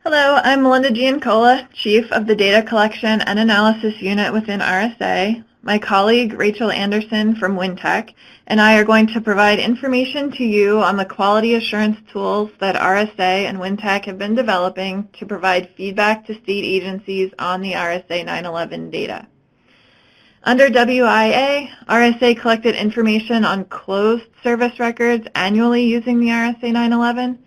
Hello, I'm Melinda Giancola, Chief of the Data Collection and Analysis Unit within RSA. My colleague, Rachel Anderson from WinTech, and I are going to provide information to you on the quality assurance tools that RSA and WinTech have been developing to provide feedback to state agencies on the RSA 911 data. Under WIA, RSA collected information on closed service records annually using the RSA 911.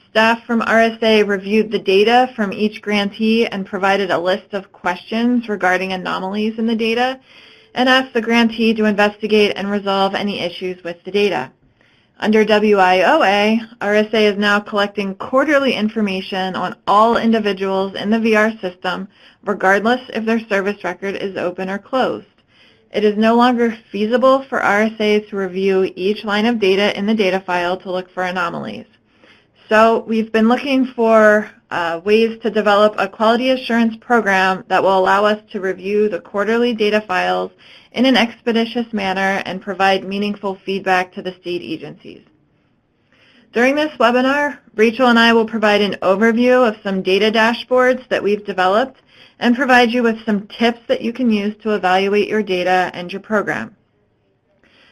Staff from RSA reviewed the data from each grantee and provided a list of questions regarding anomalies in the data and asked the grantee to investigate and resolve any issues with the data. Under WIOA, RSA is now collecting quarterly information on all individuals in the VR system, regardless if their service record is open or closed. It is no longer feasible for RSA to review each line of data in the data file to look for anomalies. So we've been looking for ways to develop a quality assurance program that will allow us to review the quarterly data files in an expeditious manner and provide meaningful feedback to the state agencies. During this webinar, Rachel and I will provide an overview of some data dashboards that we've developed and provide you with some tips that you can use to evaluate your data and your program.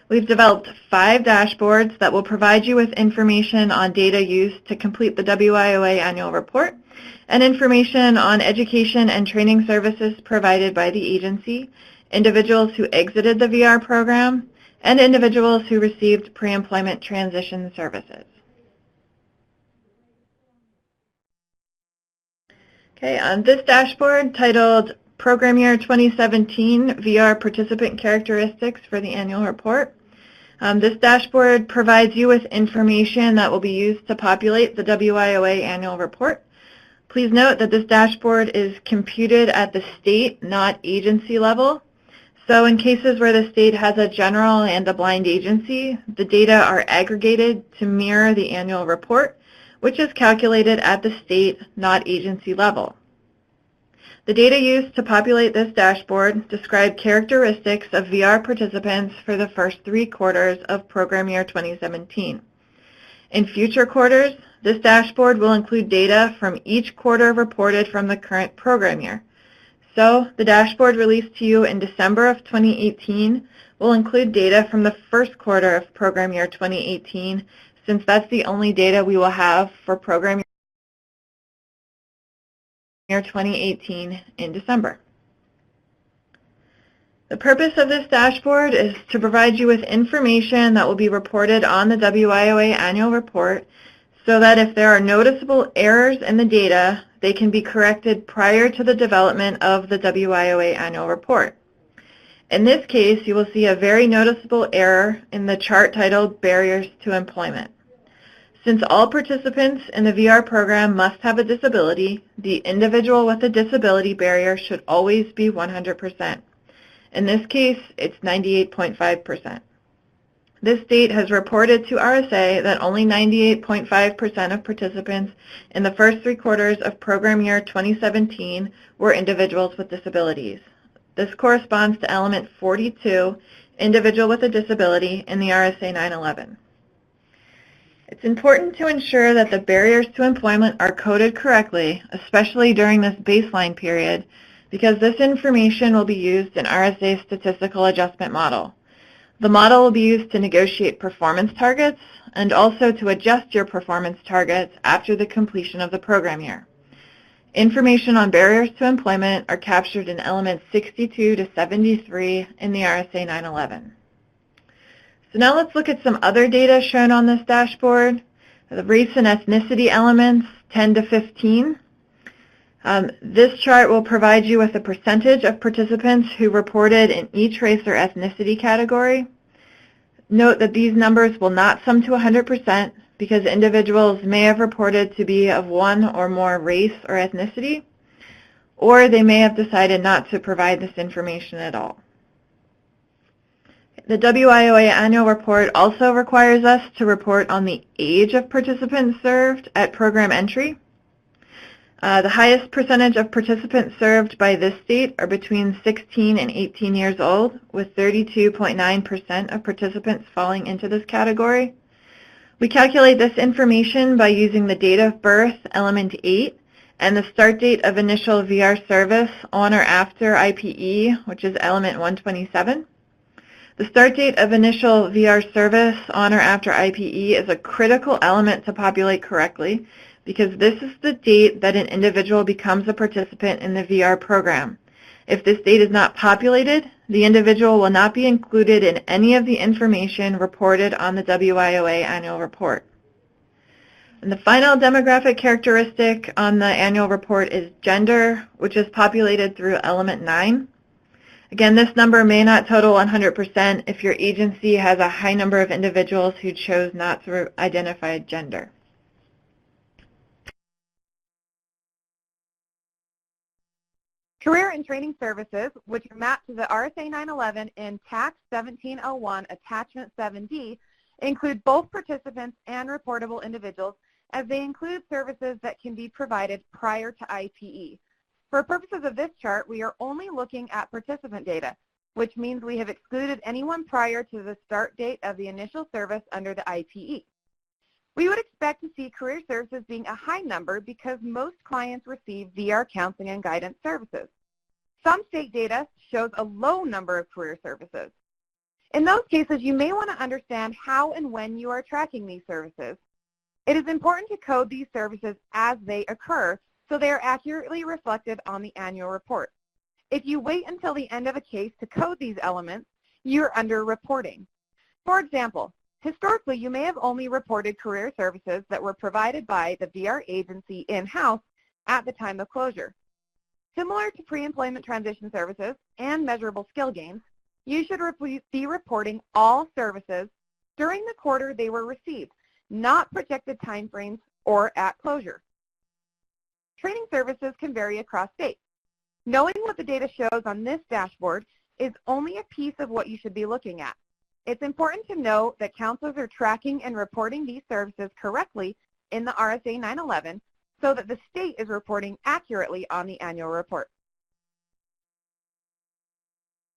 We've developed 5 dashboards that will provide you with information on data used to complete the WIOA annual report and information on education and training services provided by the agency, individuals who exited the VR program, and individuals who received pre-employment transition services. Okay, on this dashboard titled Program Year 2017 VR Participant Characteristics for the Annual Report. This dashboard provides you with information that will be used to populate the WIOA Annual Report. Please note that this dashboard is computed at the state, not agency level. So in cases where the state has a general and a blind agency, the data are aggregated to mirror the annual report, which is calculated at the state, not agency level. The data used to populate this dashboard describe characteristics of VR participants for the first 3 quarters of program year 2017. In future quarters, this dashboard will include data from each quarter reported from the current program year. So the dashboard released to you in December of 2018 will include data from the first quarter of program year 2018, since that's the only data we will have for program year 2018 in December. The purpose of this dashboard is to provide you with information that will be reported on the WIOA annual report so that if there are noticeable errors in the data, they can be corrected prior to the development of the WIOA annual report. In this case, you will see a very noticeable error in the chart titled Barriers to Employment. Since all participants in the VR program must have a disability, the individual with a disability barrier should always be 100%. In this case, it's 98.5%. This state has reported to RSA that only 98.5% of participants in the first 3 quarters of program year 2017 were individuals with disabilities. This corresponds to element 42, individual with a disability, in the RSA 911. It's important to ensure that the barriers to employment are coded correctly, especially during this baseline period, because this information will be used in RSA's statistical adjustment model. The model will be used to negotiate performance targets and also to adjust your performance targets after the completion of the program year. Information on barriers to employment are captured in elements 62 to 73 in the RSA 911. So now let's look at some other data shown on this dashboard. The race and ethnicity elements, 10 to 15. This chart will provide you with a percentage of participants who reported in each race or ethnicity category. Note that these numbers will not sum to 100% because individuals may have reported to be of one or more race or ethnicity, or they may have decided not to provide this information at all. The WIOA annual report also requires us to report on the age of participants served at program entry. The highest percentage of participants served by this state are between 16 and 18 years old, with 32.9% of participants falling into this category. We calculate this information by using the date of birth, element 8, and the start date of initial VR service on or after IPE, which is element 127. The start date of initial VR service on or after IPE is a critical element to populate correctly because this is the date that an individual becomes a participant in the VR program. If this date is not populated, the individual will not be included in any of the information reported on the WIOA annual report. And the final demographic characteristic on the annual report is gender, which is populated through element 9. Again, this number may not total 100% if your agency has a high number of individuals who chose not to identify gender. Career and training services, which are mapped to the RSA 911 in Tax 1701 Attachment 7D, include both participants and reportable individuals, as they include services that can be provided prior to IPE. For purposes of this chart, we are only looking at participant data, which means we have excluded anyone prior to the start date of the initial service under the IPE. We would expect to see career services being a high number because most clients receive VR counseling and guidance services. Some state data shows a low number of career services. In those cases, you may want to understand how and when you are tracking these services. It is important to code these services as they occur so they are accurately reflected on the annual report. If you wait until the end of a case to code these elements, you're under-reporting. For example, historically, you may have only reported career services that were provided by the VR agency in-house at the time of closure. Similar to pre-employment transition services and measurable skill gains, you should be reporting all services during the quarter they were received, not projected timeframes or at closure. Training services can vary across states. Knowing what the data shows on this dashboard is only a piece of what you should be looking at. It's important to know that counselors are tracking and reporting these services correctly in the RSA 911 so that the state is reporting accurately on the annual report.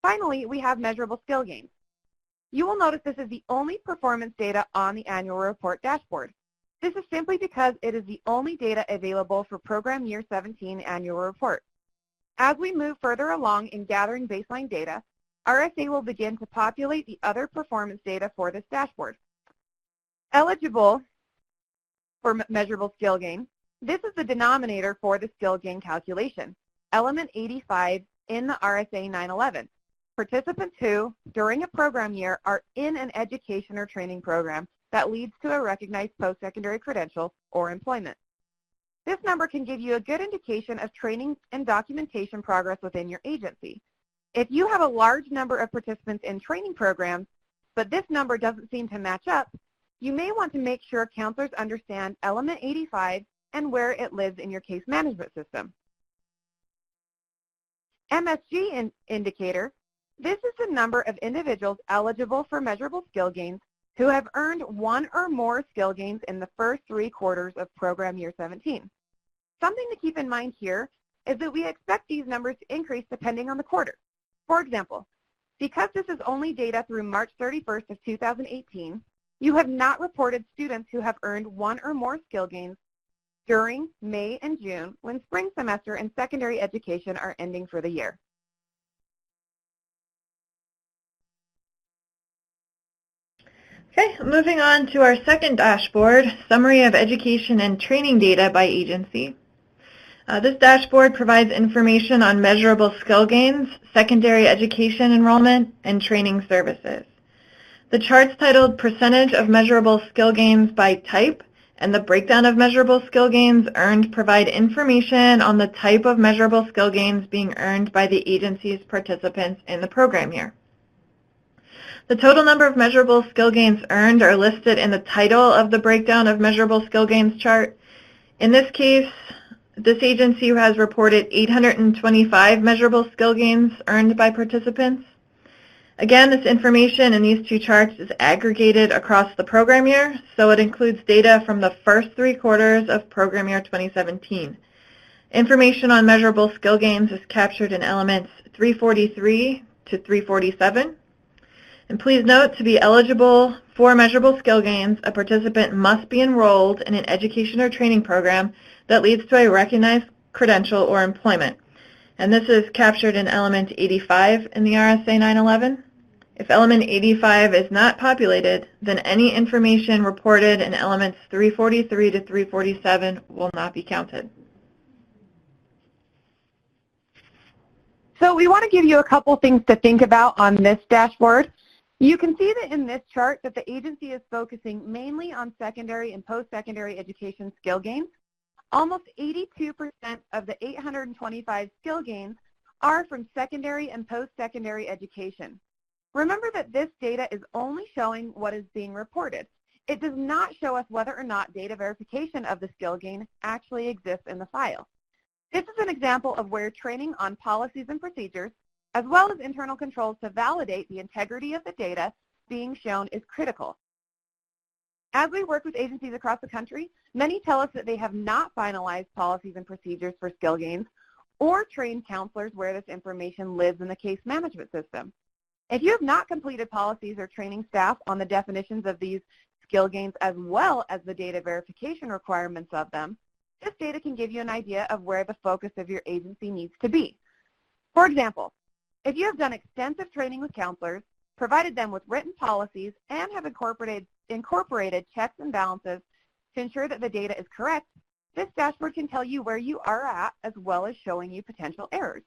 Finally, we have measurable skill gains. You will notice this is the only performance data on the annual report dashboard. This is simply because it is the only data available for Program Year 17 annual report. As we move further along in gathering baseline data, RSA will begin to populate the other performance data for this dashboard. Eligible for measurable skill gain, this is the denominator for the skill gain calculation, element 85 in the RSA 911. Participants who, during a program year, are in an education or training program that leads to a recognized post-secondary credential or employment. This number can give you a good indication of training and documentation progress within your agency. If you have a large number of participants in training programs, but this number doesn't seem to match up, you may want to make sure counselors understand element 85 and where it lives in your case management system. MSG indicator, this is the number of individuals eligible for measurable skill gains who have earned one or more skill gains in the first 3 quarters of Program Year 17. Something to keep in mind here is that we expect these numbers to increase depending on the quarter. For example, because this is only data through March 31st of 2018, you have not reported students who have earned one or more skill gains during May and June when spring semester and secondary education are ending for the year. Okay, moving on to our second dashboard, Summary of Education and Training Data by Agency. This dashboard provides information on measurable skill gains, secondary education enrollment, and training services. The charts titled Percentage of Measurable Skill Gains by Type and the breakdown of measurable skill gains earned provide information on the type of measurable skill gains being earned by the agency's participants in the program year. The total number of measurable skill gains earned are listed in the title of the breakdown of measurable skill gains chart. In this case, this agency has reported 825 measurable skill gains earned by participants. Again, this information in these 2 charts is aggregated across the program year, so it includes data from the first 3 quarters of program year 2017. Information on measurable skill gains is captured in elements 343 to 347. And please note, to be eligible For measurable skill gains, a participant must be enrolled in an education or training program that leads to a recognized credential or employment. And this is captured in element 85 in the RSA 911. If element 85 is not populated, then any information reported in elements 343 to 347 will not be counted. So we want to give you a couple things to think about on this dashboard. You can see that in this chart that the agency is focusing mainly on secondary and post-secondary education skill gains. Almost 82% of the 825 skill gains are from secondary and post-secondary education. Remember that this data is only showing what is being reported. It does not show us whether or not data verification of the skill gain actually exists in the file. This is an example of where training on policies and procedures, as well as internal controls to validate the integrity of the data being shown, is critical. As we work with agencies across the country, many tell us that they have not finalized policies and procedures for skill gains or trained counselors where this information lives in the case management system. If you have not completed policies or training staff on the definitions of these skill gains as well as the data verification requirements of them, this data can give you an idea of where the focus of your agency needs to be. For example, if you have done extensive training with counselors, provided them with written policies, and have incorporated checks and balances to ensure that the data is correct, this dashboard can tell you where you are at as well as showing you potential errors.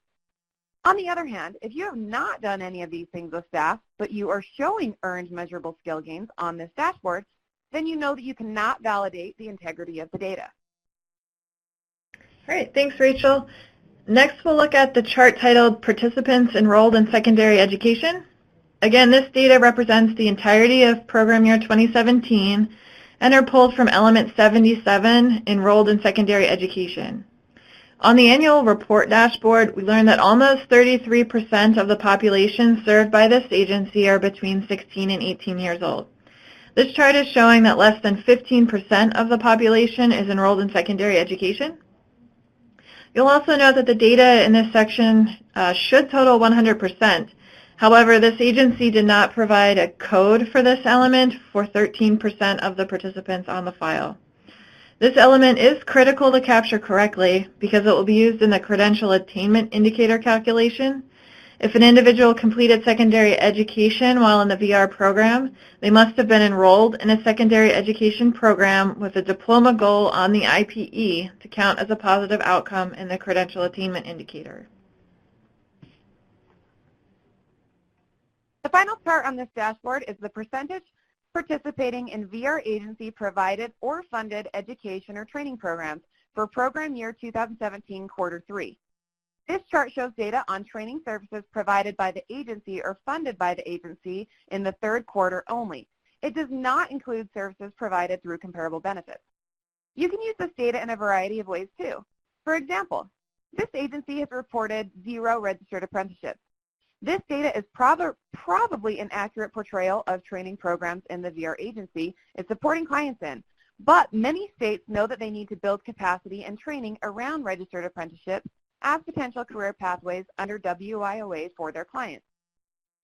On the other hand, if you have not done any of these things with staff, but you are showing earned measurable skill gains on this dashboard, then you know that you cannot validate the integrity of the data. All right, thanks, Rachel. Next, we'll look at the chart titled Participants Enrolled in Secondary Education. Again, this data represents the entirety of program year 2017 and are pulled from element 77, Enrolled in Secondary Education. On the annual report dashboard, we learned that almost 33% of the population served by this agency are between 16 and 18 years old. This chart is showing that less than 15% of the population is enrolled in secondary education. You'll also note that the data in this section should total 100%. However, this agency did not provide a code for this element for 13% of the participants on the file. This element is critical to capture correctly because it will be used in the credential attainment indicator calculation. If an individual completed secondary education while in the VR program, they must have been enrolled in a secondary education program with a diploma goal on the IPE to count as a positive outcome in the credential attainment indicator. The final chart on this dashboard is the percentage participating in VR agency provided or funded education or training programs for program year 2017 quarter 3. This chart shows data on training services provided by the agency or funded by the agency in the third quarter only. It does not include services provided through comparable benefits. You can use this data in a variety of ways too. For example, this agency has reported 0 registered apprenticeships. This data is probably an accurate portrayal of training programs in the VR agency is supporting clients in, but many states know that they need to build capacity and training around registered apprenticeships as potential career pathways under WIOA for their clients.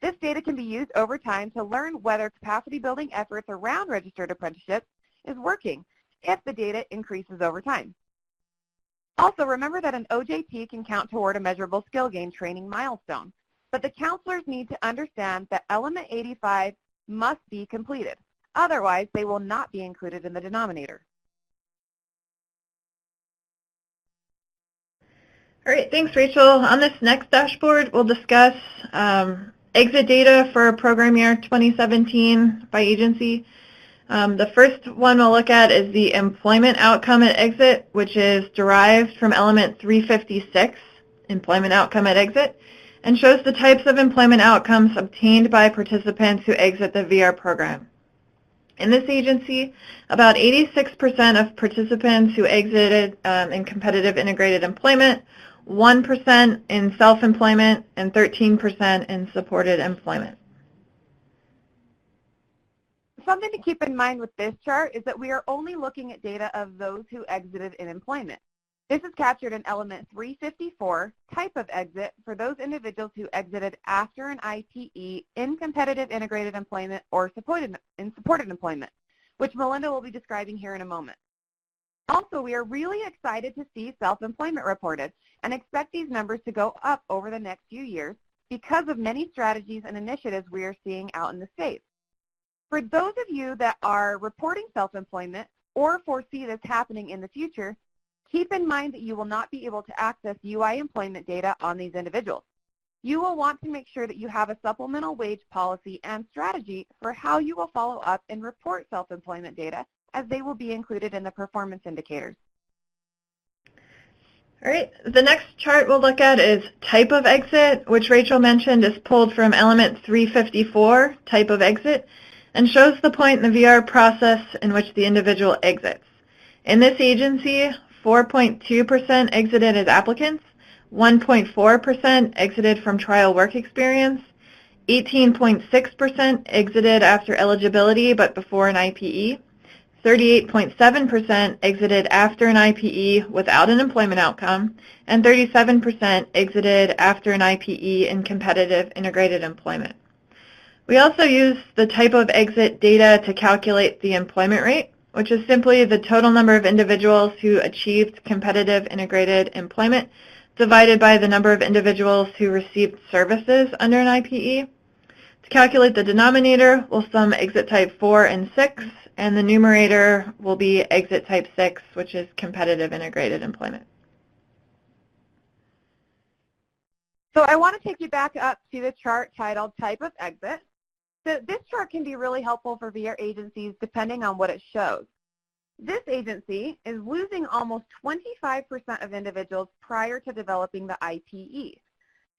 This data can be used over time to learn whether capacity building efforts around registered apprenticeships is working if the data increases over time. Also, remember that an OJT can count toward a measurable skill gain training milestone. But the counselors need to understand that element 85 must be completed. Otherwise, they will not be included in the denominator. All right, thanks, Rachel. On this next dashboard, we'll discuss exit data for program year 2017 by agency. The first one we'll look at is the employment outcome at exit, which is derived from element 356, employment outcome at exit, and shows the types of employment outcomes obtained by participants who exit the VR program. In this agency, about 86% of participants who exited in competitive integrated employment, 1% in self-employment, and 13% in supported employment. Something to keep in mind with this chart is that we are only looking at data of those who exited in employment. This is captured in element 354, type of exit, for those individuals who exited after an IPE in competitive integrated employment or supported employment, which Melinda will be describing here in a moment. Also, we are really excited to see self-employment reported and expect these numbers to go up over the next few years because of many strategies and initiatives we are seeing out in the States. For those of you that are reporting self-employment or foresee this happening in the future, keep in mind that you will not be able to access UI employment data on these individuals. You will want to make sure that you have a supplemental wage policy and strategy for how you will follow up and report self-employment data, as they will be included in the performance indicators. All right, the next chart we'll look at is type of exit, which Rachel mentioned is pulled from element 354, type of exit, and shows the point in the VR process in which the individual exits. In this agency, 4.2% exited as applicants, 1.4% exited from trial work experience, 18.6% exited after eligibility but before an IPE, 38.7% exited after an IPE without an employment outcome, and 37% exited after an IPE in competitive integrated employment. We also use the type of exit data to calculate the employment rate, which is simply the total number of individuals who achieved competitive integrated employment divided by the number of individuals who received services under an IPE. To calculate the denominator, we'll sum exit type 4 and 6, and the numerator will be exit type 6, which is competitive integrated employment. So I want to take you back up to the chart titled Type of Exit. So this chart can be really helpful for VR agencies depending on what it shows. This agency is losing almost 25% of individuals prior to developing the IPE.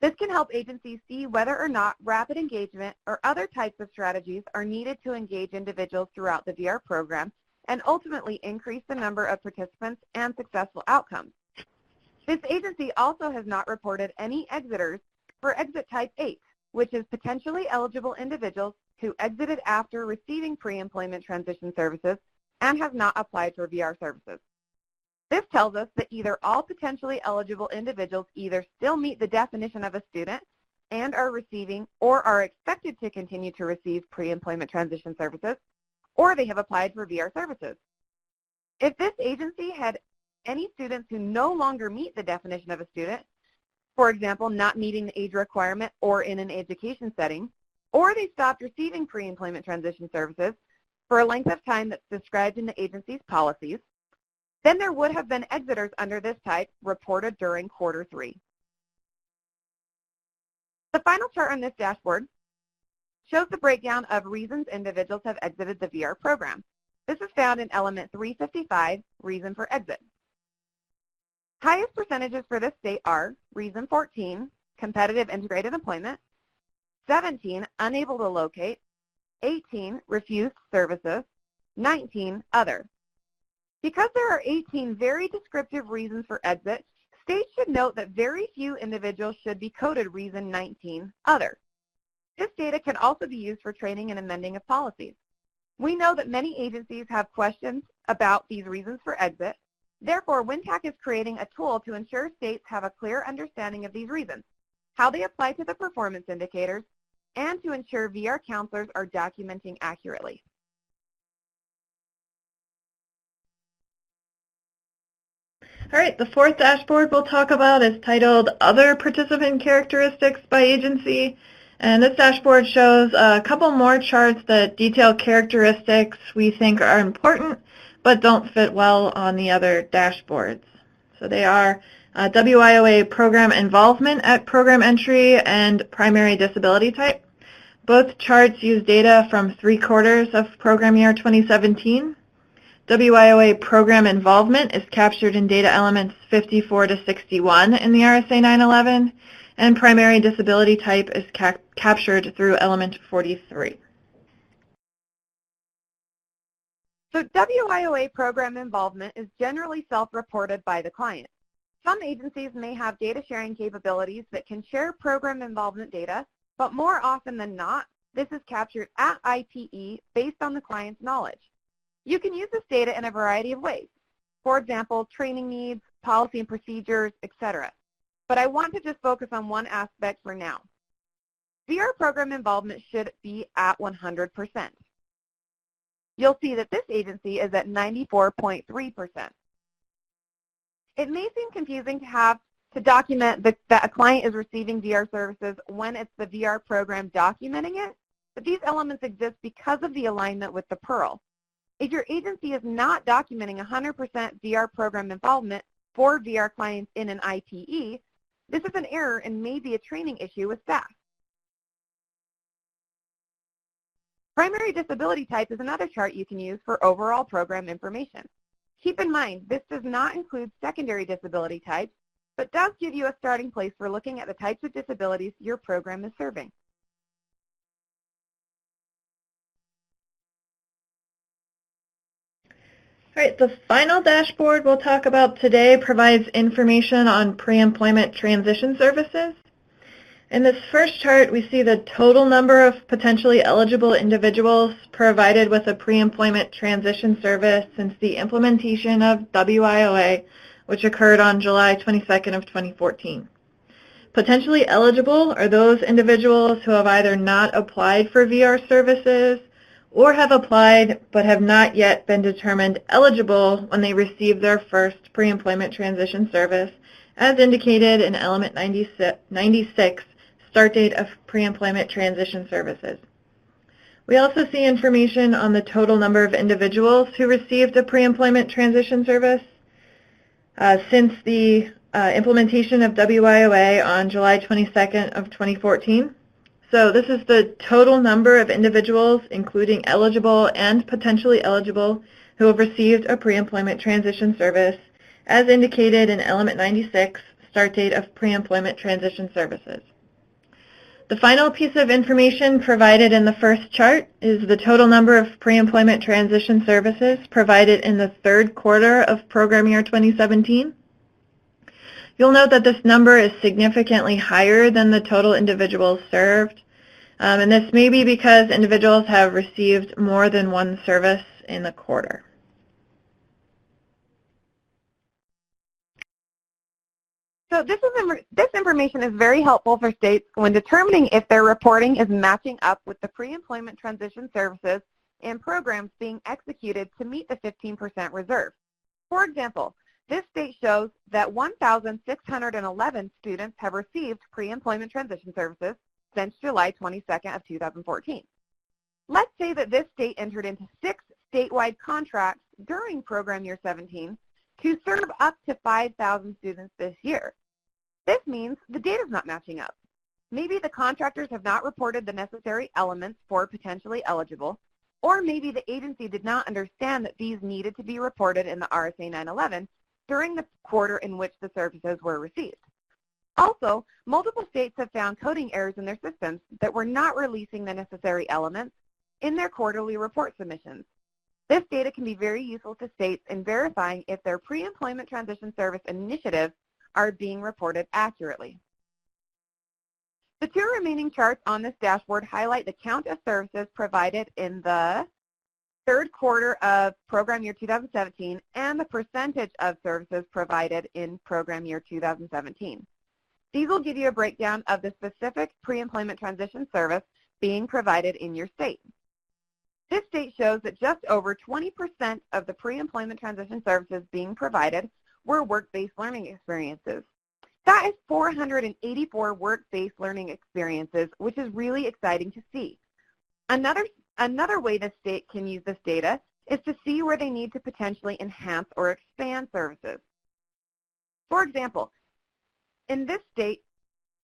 This can help agencies see whether or not rapid engagement or other types of strategies are needed to engage individuals throughout the VR program and ultimately increase the number of participants and successful outcomes. This agency also has not reported any exiters for exit type 8, which is potentially eligible individuals who exited after receiving pre-employment transition services and have not applied for VR services. This tells us that either all potentially eligible individuals either still meet the definition of a student and are receiving or are expected to continue to receive pre-employment transition services, or they have applied for VR services. If this agency had any students who no longer meet the definition of a student, for example, not meeting the age requirement or in an education setting, or they stopped receiving pre-employment transition services for a length of time that's described in the agency's policies, then there would have been exiters under this type reported during quarter 3. The final chart on this dashboard shows the breakdown of reasons individuals have exited the VR program. This is found in element 355, reason for exit. Highest percentages for this state are reason 14, competitive integrated employment, 17, unable to locate, 18, refused services, 19, other. Because there are 18 very descriptive reasons for exit, states should note that very few individuals should be coded reason 19, other. This data can also be used for training and amending of policies. We know that many agencies have questions about these reasons for exit. Therefore, WINTAC is creating a tool to ensure states have a clear understanding of these reasons, how they apply to the performance indicators, and to ensure VR counselors are documenting accurately. All right, the fourth dashboard we'll talk about is titled Other Participant Characteristics by Agency. And this dashboard shows a couple more charts that detail characteristics we think are important but don't fit well on the other dashboards. So they are WIOA program involvement at program entry and primary disability type. Both charts use data from 3 quarters of program year 2017. WIOA program involvement is captured in data elements 54 to 61 in the RSA 911, and primary disability type is captured through element 43. So WIOA program involvement is generally self-reported by the client. Some agencies may have data sharing capabilities that can share program involvement data, but more often than not, this is captured at IPE based on the client's knowledge. You can use this data in a variety of ways. For example, training needs, policy and procedures, etc. But I want to just focus on one aspect for now. VR program involvement should be at 100%. You'll see that this agency is at 94.3%. It may seem confusing to have to document that a client is receiving VR services when it's the VR program documenting it, but these elements exist because of the alignment with the PEARL. If your agency is not documenting 100% VR program involvement for VR clients in an IPE, this is an error and may be a training issue with staff. Primary disability type is another chart you can use for overall program information. Keep in mind, this does not include secondary disability types, but does give you a starting place for looking at the types of disabilities your program is serving. All right, the final dashboard we'll talk about today provides information on pre-employment transition services. In this first chart, we see the total number of potentially eligible individuals provided with a pre-employment transition service since the implementation of WIOA, which occurred on July 22nd of 2014. Potentially eligible are those individuals who have either not applied for VR services or have applied but have not yet been determined eligible when they received their first pre-employment transition service, as indicated in element 96, start date of pre-employment transition services. We also see information on the total number of individuals who received a pre-employment transition service since the implementation of WIOA on July 22nd of 2014. So this is the total number of individuals, including eligible and potentially eligible, who have received a pre-employment transition service, as indicated in element 96, start date of pre-employment transition services. The final piece of information provided in the first chart is the total number of pre-employment transition services provided in the third quarter of program year 2017. You'll note that this number is significantly higher than the total individuals served, and this may be because individuals have received more than one service in the quarter. So this information is very helpful for states when determining if their reporting is matching up with the pre-employment transition services and programs being executed to meet the 15% reserve. For example, this state shows that 1,611 students have received pre-employment transition services since July 22nd of 2014. Let's say that this state entered into 6 statewide contracts during program year 17 to serve up to 5,000 students this year. This means the data is not matching up. Maybe the contractors have not reported the necessary elements for potentially eligible, or maybe the agency did not understand that these needed to be reported in the RSA 911 during the quarter in which the services were received. Also, multiple states have found coding errors in their systems that were not releasing the necessary elements in their quarterly report submissions. This data can be very useful to states in verifying if their pre-employment transition service initiatives are being reported accurately. The 2 remaining charts on this dashboard highlight the count of services provided in the third quarter of program year 2017 and the percentage of services provided in program year 2017. These will give you a breakdown of the specific pre-employment transition service being provided in your state. This state shows that just over 20% of the pre-employment transition services being provided were work-based learning experiences. That is 484 work-based learning experiences, which is really exciting to see. Another way the state can use this data is to see where they need to potentially enhance or expand services. For example, in this state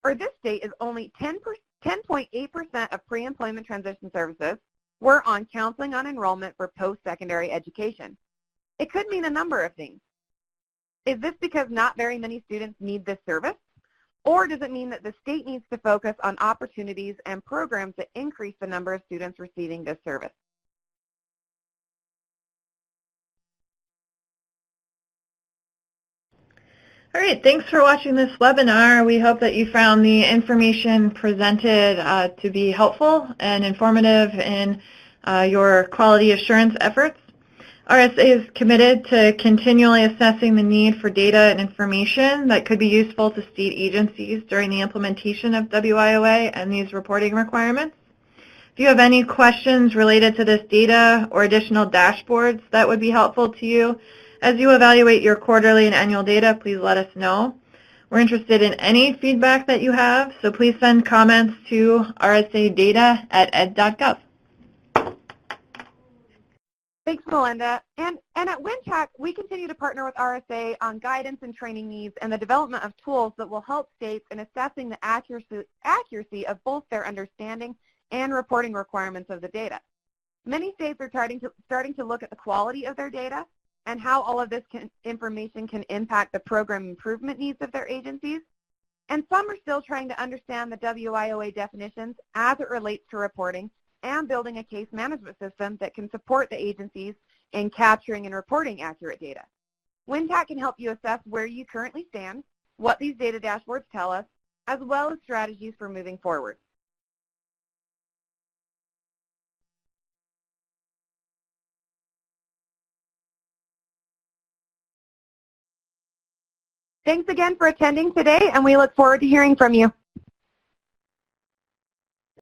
is only 10.8% of pre-employment transition services were on counseling on enrollment for post-secondary education. It could mean a number of things. Is this because not very many students need this service? Or does it mean that the state needs to focus on opportunities and programs that increase the number of students receiving this service? All right, thanks for watching this webinar. We hope that you found the information presented to be helpful and informative in your quality assurance efforts. RSA is committed to continually assessing the need for data and information that could be useful to state agencies during the implementation of WIOA and these reporting requirements. If you have any questions related to this data or additional dashboards that would be helpful to you as you evaluate your quarterly and annual data, please let us know. We're interested in any feedback that you have, so please send comments to rsadata@ed.gov. Thanks, Melinda. And at WinTAC, we continue to partner with RSA on guidance and training needs and the development of tools that will help states in assessing the accuracy of both their understanding and reporting requirements of the data. Many states are starting to look at the quality of their data and how all of this information can impact the program improvement needs of their agencies. And some are still trying to understand the WIOA definitions as it relates to reporting and building a case management system that can support the agencies in capturing and reporting accurate data. WinTAC can help you assess where you currently stand, what these data dashboards tell us, as well as strategies for moving forward. Thanks again for attending today, and we look forward to hearing from you.